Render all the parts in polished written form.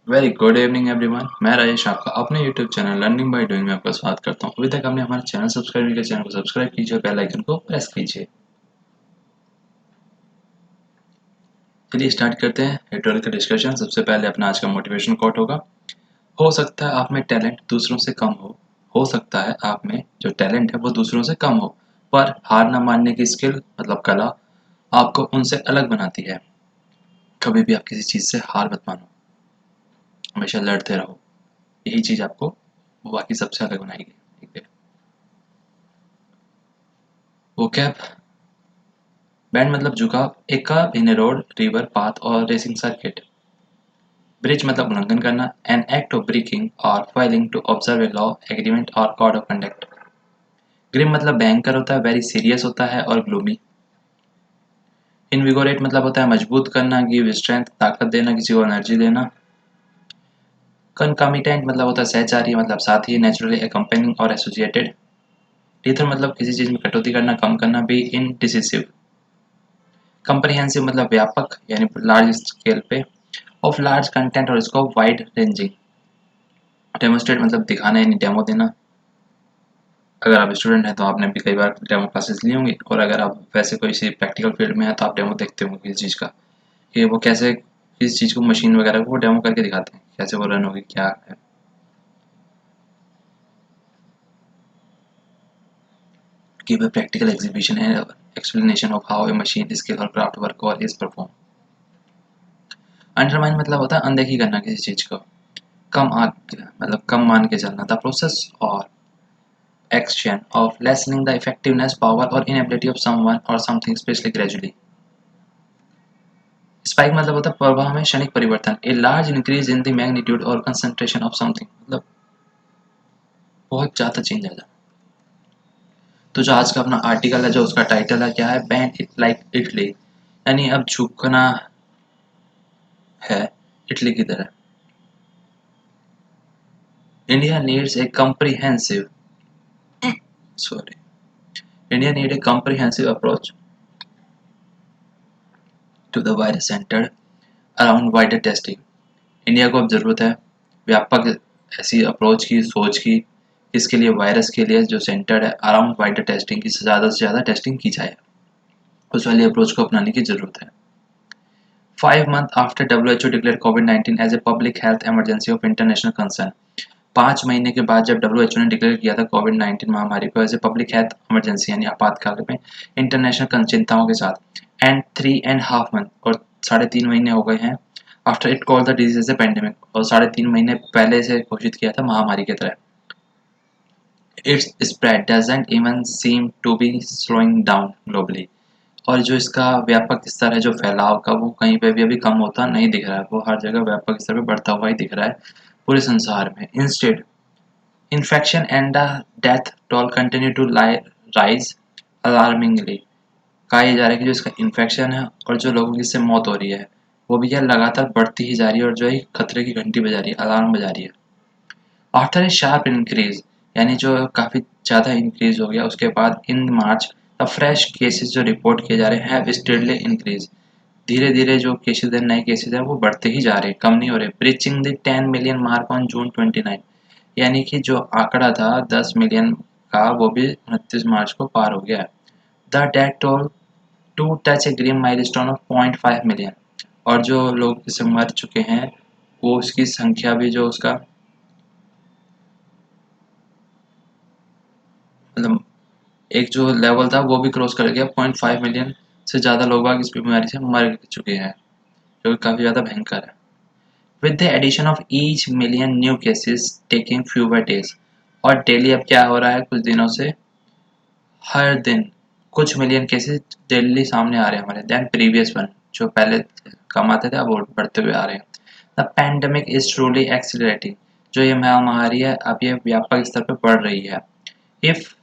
Very good evening everyone. मैं राजेश आपका अपने YouTube channel learning by doing में आपका स्वागत करता हूं। अभी तक आपने हमारा चैनल सब्सक्राइब नहीं किया, चैनल को सब्सक्राइब कीजिए, बेल आइकन को प्रेस कीजिए। चलिए स्टार्ट करते हैं एडिटोरियल का डिस्कशन। सबसे पहले अपना आज का मोटिवेशन कोट होगा। हो सकता है आप में टैलेंट दूसरों से कम हो सकता है आप में जो टैलेंट है वो दूसरों से कम हो, पर हार ना मानने की स्किल मतलब कला आपको उनसे अलग बनाती है। कभी भी आप किसी चीज से हार मत मानो, हमेशा लड़ते रहो। यही चीज आपको बाकी सबसे अलग बनाएगी। ठीक है। वो क्या? बैंड मतलब झुकाव, एक curve in a road, river, path और रेसिंग सर्किट। ब्रिज मतलब उल्लंघन करना, एन एक्ट ऑफ ब्रेकिंग और failing to observe a law, agreement और कोड ऑफ कंडक्ट। ग्रिम मतलब भयंकर होता है, वेरी सीरियस होता है और ग्लूमी। इनविगोरेट मतलब होता है मजबूत करना, गिव स्ट्रेंथ, ताकत देना, किसी को एनर्जी देना। कंकमिटेंट मतलब होता है सहचारी, मतलब साथी, नेचुरली अकम्पेनिंग और एसोसिएटेड। टीथर मतलब किसी चीज में कटौती करना, कम करना, बी इनडिसिसिव। कंप्रिहेंसिव मतलब व्यापक यानी लार्ज स्केल पे, ऑफ लार्ज कंटेंट और स्कोप, वाइड रेंजिंग। डेमोस्ट्रेट मतलब दिखाना यानी डेमो देना। अगर आप स्टूडेंट हैं तो आपने भी कई बार डेमो क्लासेस ली होंगी, और अगर आप वैसे कोई सी प्रैक्टिकल फील्ड में हैं तो आप डेमो देखते होंगे किसी चीज़ का, कि वो कैसे किस चीज़ को मशीन वगैरह को वो डेमो करके दिखाते हैं कैसे वो रन होगी क्या है। गिव अ प्रैक्टिकल एग्जीबिशन है explanation of how a machine skill और क्राफ्ट वर्क और इज परफॉर्म। अंडरमाइन मतलब होता है अनदेखी करना किसी चीज़ को। कम आग मतलब कम मान के चलना, द प्रोसेस और action of lessening the effectiveness, power or inability of someone or something, especially gradually. Spike मतलब होता है प्रवाह में क्षणिक परिवर्तन, a large increase in the magnitude और कंसंट्रेशन ऑफ समथिंग, मतलब बहुत ज्यादा चेंज आ जाए। तो जो आज का अपना आर्टिकल है, जो उसका टाइटल है क्या है, बैंड इट लाइक इटली, यानी अब झुकना है इटली की तरह। India needs a comprehensive sorry India need a comprehensive approach to the virus centred around wider testing. India को अब ज़रूरत है व्यापक ऐसी अप्रोच की, सोच की, इसके लिए वायरस के लिए जो सेंटर्ड है अराउंड वाइडर टेस्टिंग की, ज़्यादा से ज़्यादा टेस्टिंग की जाए, उस वाली अप्रोच को अपनाने की ज़रूरत है। 5 months after WHO declared COVID-19 as a public health emergency of international concern, 5 महीने के बाद जब WHO ने डिक्लेयर किया था कोविड-19 महामारी को as a public health emergency यानी आपातकाल में इंटरनेशनल चिंताओं के साथ, एंड 3.5 months और 3.5 महीने हो गए हैं after it called the disease as a pandemic, और 3.5 महीने पहले से घोषित किया था महामारी की तरह। Its spread doesn't even seem to be slowing down globally, और जो इसका व्यापक स्तर है जो फैलाव का, वो कहीं पे भी अभी कम होता नहीं दिख रहा है, वो हर जगह व्यापक स्तर पे बढ़ता हुआ ही दिख रहा है पूरे संसार में। Instead infection and the death toll continue to rise alarmingly। कहा यह जा रहा है कि जो इसका इन्फेक्शन है और जो लोगों की इससे मौत हो रही है वो भी क्या लगातार बढ़ती ही जा रही है, और जो है खतरे की घंटी बजा रही है, अलार्म बजा रही है। आफ्टर ए शार्प इंक्रीज, यानी जो काफ़ी ज़्यादा इंक्रीज हो गया उसके बाद, इन मार्च द फ्रेश केसेस जो रिपोर्ट किए जा रहे हैं हैव स्टेडली इंक्रीज, धीरे धीरे जो केसेस है नए केसेस हैं वो बढ़ते ही जा रहे हैं, कम नहीं हो रहे। Breaching the 10 million mark on June 29, यानी कि जो आंकड़ा था 10 मिलियन का वो भी 29 मार्च को पार हो गया है। The death toll to touch a grim milestone of 0.5 million, और जो लोग इससे मर चुके हैं वो उसकी संख्या भी जो उसका मतलब एक जो लेवल था वो भी क्रॉस कर गया, 0.5 मिलियन से ज़्यादा लोग बाग इस बीमारी से मर चुके हैं, जो कि काफ़ी ज़्यादा भयंकर है। With the addition of each million new cases taking fewer days, और डेली अब क्या हो रहा है कुछ दिनों से, हर दिन कुछ मिलियन केसेस डेली सामने आ रहे हैं हमारे, देन प्रीवियस वन जो पहले कम आते थे अब वो बढ़ते हुए आ रहे हैं। The pandemic is truly accelerating, जो ये महामारी है अब ये व्यापक स्तर पर बढ़ रही है। If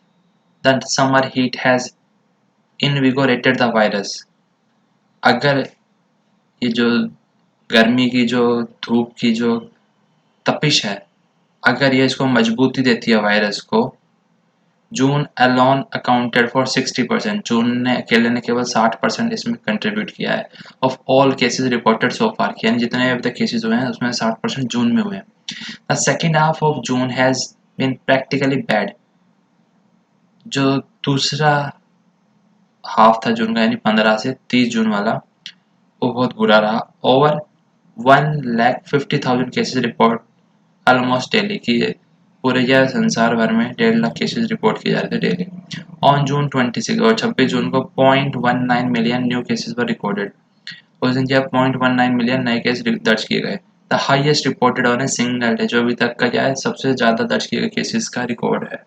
the summer heat has invigorated the virus, अगर ये जो गर्मी की जो धूप की जो तपिश है, अगर ये इसको मजबूती देती है वायरस को, जून अलोन अकाउंटेड फॉर 60%, जून ने अकेले ने केवल 60% इसमें कंट्रीब्यूट किया है ऑफ ऑल केसेस रिपोर्टेड सो फार, यानी जितने अभी तक केसेस हुए हैं उसमें 60% जून में हुए हैं। The second half of June has been practically bad, जो दूसरा हाफ था जून का यानी 15 से 30 जून वाला, वो बहुत बुरा रहा। Over 1,50,000 cases report almost daily की, पूरे या संसार भर में 1.5 लाख केसेस रिपोर्ट किए जा रहे थे डेली। ऑन जून 26 और 26 जून को 0.19 मिलियन न्यू केसेस वर रिकॉर्डेड, उस दिन क्या 0.19 मिलियन नए केस दर्ज किए गए। The highest reported on a single day, जो अभी तक का क्या है सबसे ज्यादा दर्ज किए गए केसेस का रिकॉर्ड है।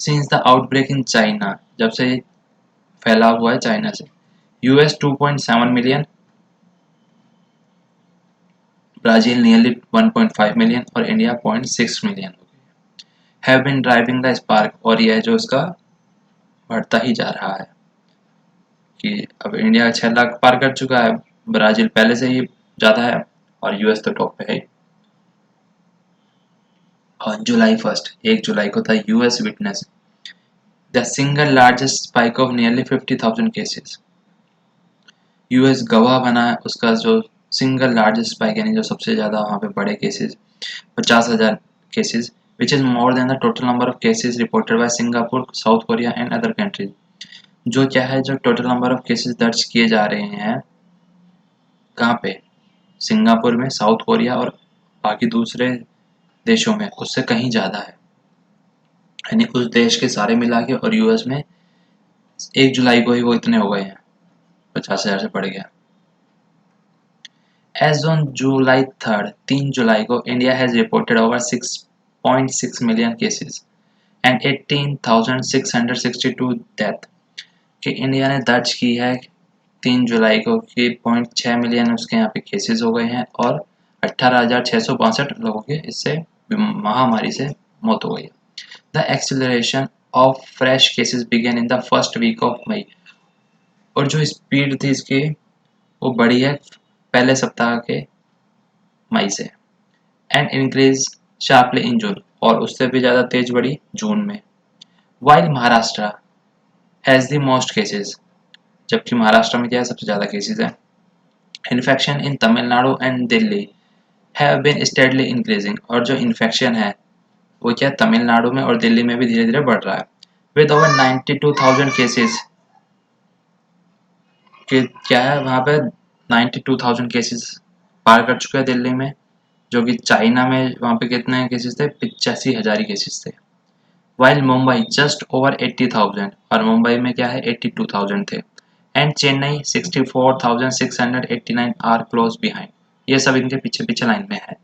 Since the outbreak in China, जब से फैला हुआ है चाइना से। US 2.7 million, Brazil nearly 1.5 million और India 0.6 million have been driving the spark, और यह जो इसका बढ़ता ही जा रहा है कि अब इंडिया 6 लाख पार कर चुका है, ब्राजील पहले से ही ज़्यादा है और यूएस तो टॉप पे है। ऑन जुलाई 1, 1 जुलाई को था US witness the single largest spike of nearly 50,000 cases. US गवाह बना है उसका जो सिंगल लार्जेस्ट स्पाइक, यानी जो सबसे ज़्यादा वहाँ पे बड़े cases 50,000 cases, which is more than the total number of cases reported by Singapore, south Korea and other countries. जो क्या है, जो टोटल नंबर ऑफ केसेस दर्ज किए जा रहे हैं कहाँ पे, सिंगापुर में, साउथ कोरिया और बाकी दूसरे देशों में, उससे कहीं ज़्यादा है। यानी उस देश के सारे मिला के और यूएस में 1 जुलाई को ही वो इतने हो गए हैं, 50,000 से बढ़ गया। एज ऑन जुलाई 3, 3 जुलाई को India has reported over 6.6 million cases and 18,662 death, कि इंडिया ने दर्ज की है 3 जुलाई को कि 0.6 मिलियन उसके यहाँ पे केसेस हो गए हैं और 18,662 लोगों के इससे महामारी से मौत हो गई है। The acceleration of fresh cases begin in the first week of May, और जो स्पीड थी इसकी वो बढ़ी है पहले सप्ताह के मई से, and increase sharply in June, और उससे भी ज़्यादा तेज बढ़ी जून में। While Maharashtra has the most cases, जबकि महाराष्ट्र में क्या है सबसे ज़्यादा केसेस हैं। Infection in Tamil Nadu and Delhi have been steadily increasing, और जो इन्फेक्शन है वो क्या तमिलनाडु में और दिल्ली में भी धीरे धीरे बढ़ रहा है। विद ओवर 92,000 केसेस, कि क्या है वहाँ पे 92,000 केसेस पार कर चुके हैं दिल्ली में, जो कि चाइना में वहाँ पे कितने केसेस थे, 85,000 केसेस थे। वाइल मुंबई जस्ट ओवर 80,000, और मुंबई में क्या है 82,000 थे। And Chennai 64,689 are close behind, ये सब इनके पीछे पीछे लाइन में है।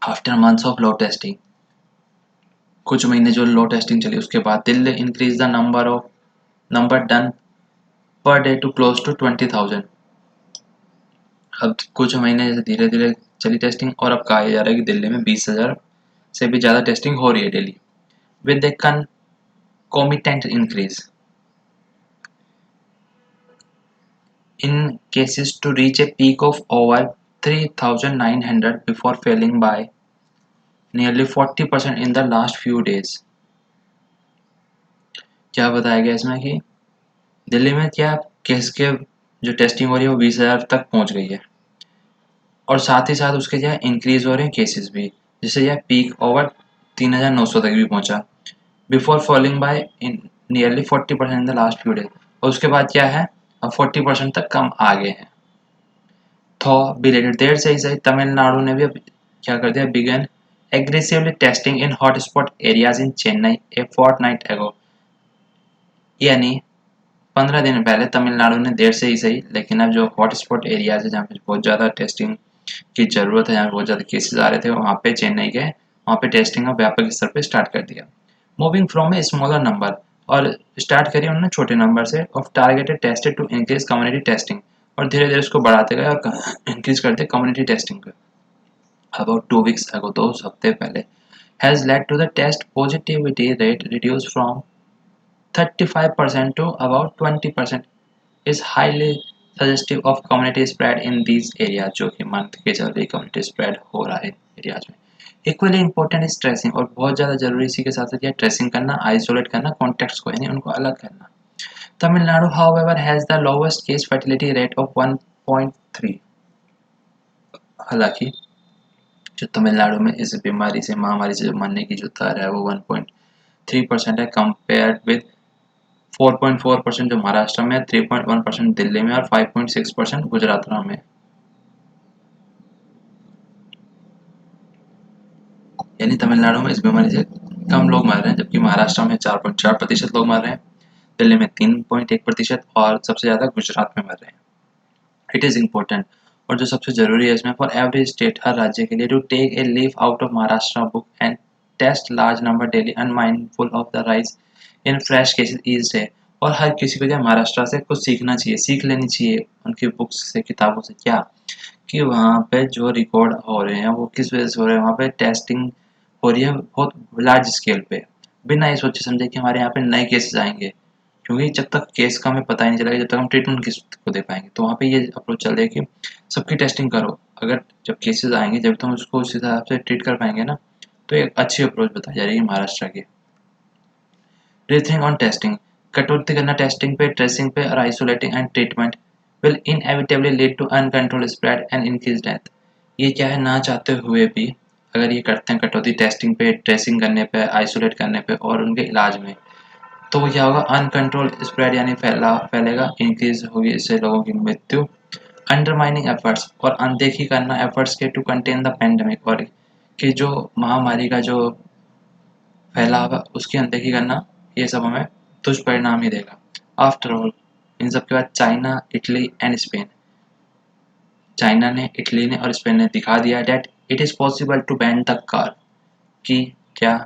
After months of low testing, कुछ महीने जो लो टेस्टिंग चली उसके बाद Delhi increase the number done per day to close to 20,000। अब कुछ महीने जैसे धीरे धीरे चली टेस्टिंग और अब कहा जा रहा है कि दिल्ली में 20,000 से भी ज़्यादा टेस्टिंग हो रही है daily, with A concomitant increase in cases to reach a peak of over 3,900 before falling by nearly 40% in the last few days। क्या बताया गया इसमें कि दिल्ली में क्या केस के जो टेस्टिंग हो रही है वो 20,000 तक पहुंच गई है, और साथ ही साथ उसके क्या इंक्रीज हो रहे हैं केसेस भी, जिससे यह पीक ओवर 3,900 तक भी पहुंचा, before falling by in nearly 40% in the last few days, और उसके बाद क्या है अब 40% तक कम आ गए हैं। थो बिलेटेड देर से ही सही तमिलनाडु ने भी अब क्या कर दिया, began aggressively testing in hotspot areas in Chennai a fortnight ago, यानी 15 दिन पहले तमिलनाडु ने देर से ही सही, लेकिन अब जो हॉटस्पॉट एरियाज है जहाँ पे बहुत ज़्यादा टेस्टिंग की ज़रूरत है, जहाँ बहुत ज़्यादा केसेस आ रहे थे, वहाँ पे चेन्नई के वहाँ पे टेस्टिंग अब व्यापक स्तर पे स्टार्ट कर दिया। Moving from a smaller number, और स्टार्ट करिए उन्होंने छोटे नंबर से, of targeted tested to increase community testing, और धीरे धीरे उसको बढ़ाते गए और इंक्रीज करते कम्युनिटी टेस्टिंग को। अबाउट 2 वीक्स अगो, 2 हफ्ते पहले, has led to the test positivity rate reduce from 35% to about 20%, is highly suggestive of community spread in these areas, जो कि मान के चल रही कम्युनिटी स्प्रेड हो रहा है एरियाज में। इक्वली इंपॉर्टेंट इज ट्रेसिंग, और बहुत ज़्यादा जरूरी इसी के साथ साथ यह ट्रेसिंग करना, आइसोलेट करना कॉन्टेक्ट्स को, यानी उनको अलग करना। Tamil Nadu however has the lowest case fertility rate of 1.3। हालांकि जो तमिलनाडु में इस बीमारी से, महामारी से मरने की जो दर है वो 1.3% है, कंपेयर्ड विद 4.4% जो महाराष्ट्र में, 3.1% दिल्ली में और 5.6% गुजरात में। यानी तमिलनाडु में इस बीमारी से कम लोग मर रहे हैं, जबकि महाराष्ट्र में 4.4% लोग मर रहे हैं, दिल्ली में 3.1% और सबसे ज़्यादा गुजरात में मर रहे हैं। इट इज़ इम्पोर्टेंट, और जो सबसे ज़रूरी है इसमें, फॉर एवरी स्टेट, हर राज्य के लिए, to take a leaf out of Maharashtra book and test large number daily unmindful of the rise in fresh cases each day. और हर किसी को जो महाराष्ट्र से कुछ सीखना चाहिए, सीख लेनी चाहिए उनकी बुक्स से, किताबों से, क्या कि वहाँ पे जो रिकॉर्ड हो रहे हैं वो किस वजह से हो रहे हैं। वहाँ पे टेस्टिंग हो रही है बहुत लार्ज स्केल पे, बिना ये सोचे समझे कि हमारे यहाँ पे नए केसेस आएंगे, क्योंकि जब तक केस का हमें पता ही नहीं चलेगा, जब तक हम ट्रीटमेंट किस को दे पाएंगे। तो वहाँ पे ये अप्रोच चल रही है कि सबकी टेस्टिंग करो, अगर जब केसेस आएंगे जब तुम उसको उस हिसाब से ट्रीट कर पाएंगे ना। तो एक अच्छी अप्रोच बताई जा रही है महाराष्ट्र की। रीथिंग ऑन टेस्टिंग, कटौती करना टेस्टिंग पे, ट्रेसिंग पे और isolating and treatment will inevitably lead to uncontrolled spread and increase death. ये क्या है, ना चाहते हुए भी अगर ये करते हैं कटौती टेस्टिंग पे, ट्रेसिंग करने पे, आइसोलेट करने पे और उनके इलाज में, तो वो क्या होगा, अनकंट्रोल स्प्रेड यानी फैलेगा, इंक्रीज होगी इससे लोगों की मृत्यु। अंडरमाइनिंग एफर्ट्स, और अनदेखी करना एफर्ट्स के टू कंटेन द पेंडेमिक, और कि जो महामारी का जो फैलाव है उसकी अनदेखी करना, ये सब हमें दुष्परिणाम ही देगा। आफ्टर ऑल, इन सब के बाद China, Italy and Spain, China ने, इटली ने और स्पेन ने दिखा दिया that it is possible to bend the curve, कि क्या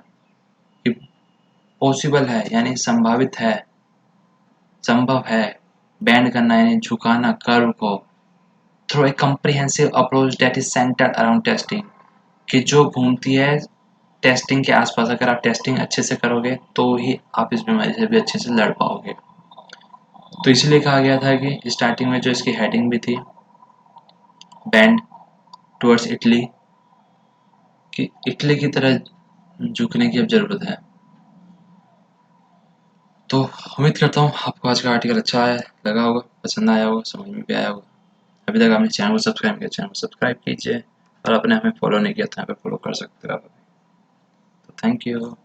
पॉसिबल है, यानी संभावित है, संभव है बैंड करना, यानी झुकाना कर्व को, through a comprehensive approach that is centred around testing, कि जो घूमती है टेस्टिंग के आसपास। अगर आप टेस्टिंग अच्छे से करोगे तो ही आप इस बीमारी से भी अच्छे से लड़ पाओगे। तो इसलिए कहा गया था कि स्टार्टिंग में जो इसकी हेडिंग भी थी, बैंड टुवर्ड्स इटली, कि इटली की तरह झुकने की अब ज़रूरत है। तो उम्मीद करता हूँ आपको आज का आर्टिकल अच्छा आया लगा होगा, पसंद आया होगा, समझ में भी आया होगा। अभी तक आपने चैनल को सब्सक्राइब किया, चैनल को सब्सक्राइब कीजिए, और आपने हमें फॉलो नहीं किया तो यहाँ पे फॉलो कर सकते हो आप। तो थैंक यू।